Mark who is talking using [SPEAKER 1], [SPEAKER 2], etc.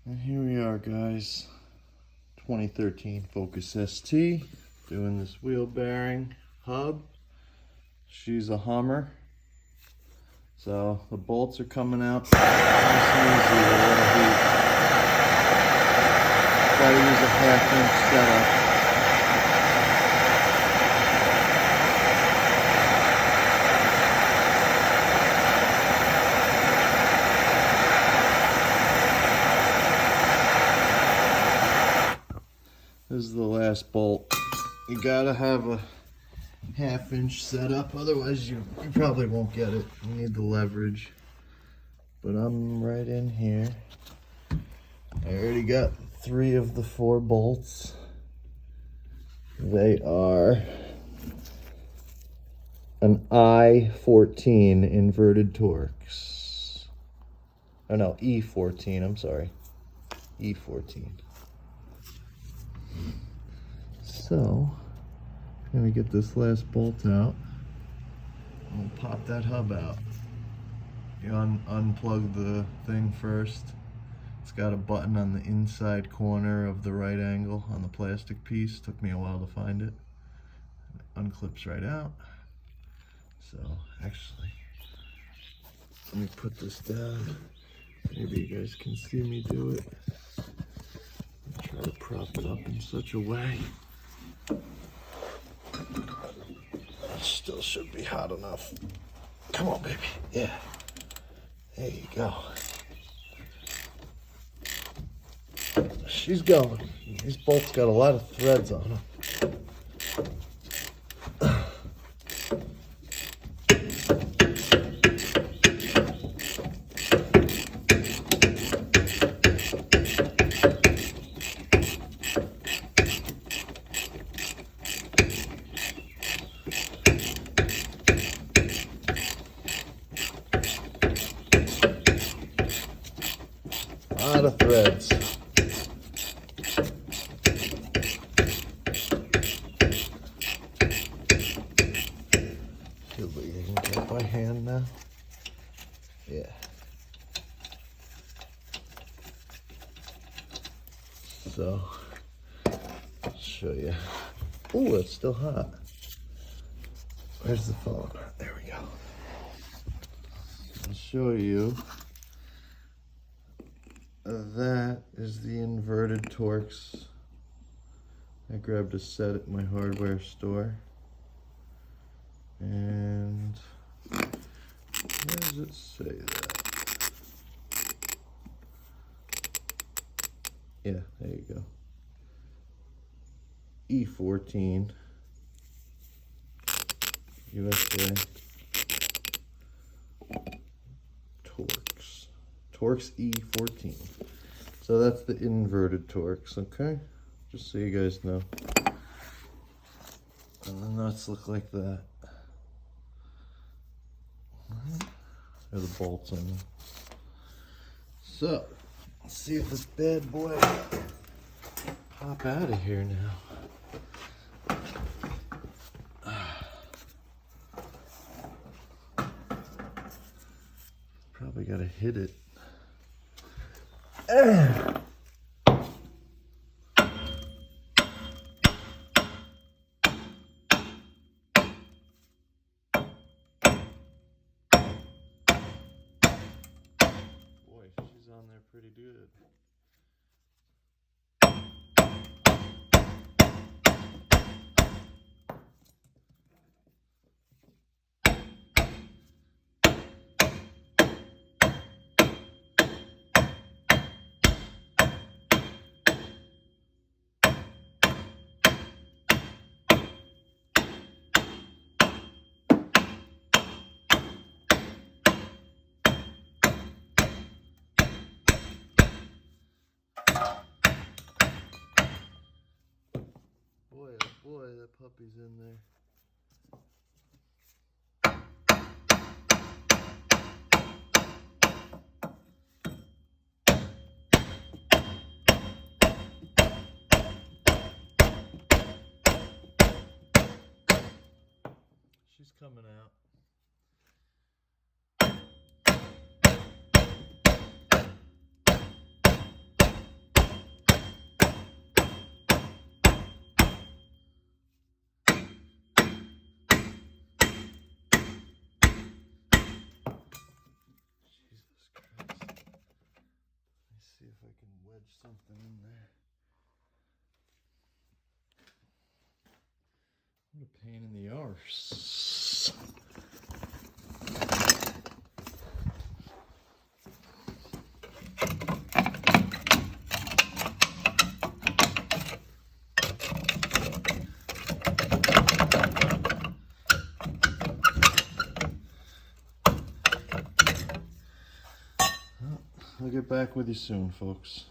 [SPEAKER 1] And here we are, guys. 2013 Focus ST, doing this wheel bearing hub. She's a Hummer. So the bolts are coming out nice and easy with a little heat. Try to use a 1/2 inch setup. This is the last bolt. You gotta have a 1/2 inch setup, otherwise you probably won't get it. You need the leverage. But I'm right in here. I already got 3 of the 4 bolts. They are an I-14 inverted Torx. Oh no, E-14, I'm sorry. E-14. So, I'm gonna get this last bolt out. We'll pop that hub out. You unplug the thing first. It's got a button on the inside corner of the right angle on the plastic piece. Took me a while to find it. It unclips right out. So, actually, let me put this down. Maybe you guys can see me do it. Try to prop it up in such a way. It still should be hot enough. Come on, baby. Yeah. There you go. She's going. These bolts got a lot of threads on them. A lot of threads. Feel like I can get by hand now. Yeah. So, I'll show you. Oh, it's still hot. Where's the phone? There we go. I'll show you. That is the inverted Torx. I grabbed a set at my hardware store. And where does it say that? Yeah, there you go. E14 USA Torx E14. So that's the inverted Torx, okay? Just so you guys know. And the nuts look like that. There are the bolts on them. So, let's see if this bad boy pop out of here now. Probably gotta hit it. Boy, she's on there pretty good. Boy, that puppy's in there. She's coming out. catch something in there. What a pain in the arse. I'll get back with you soon, folks.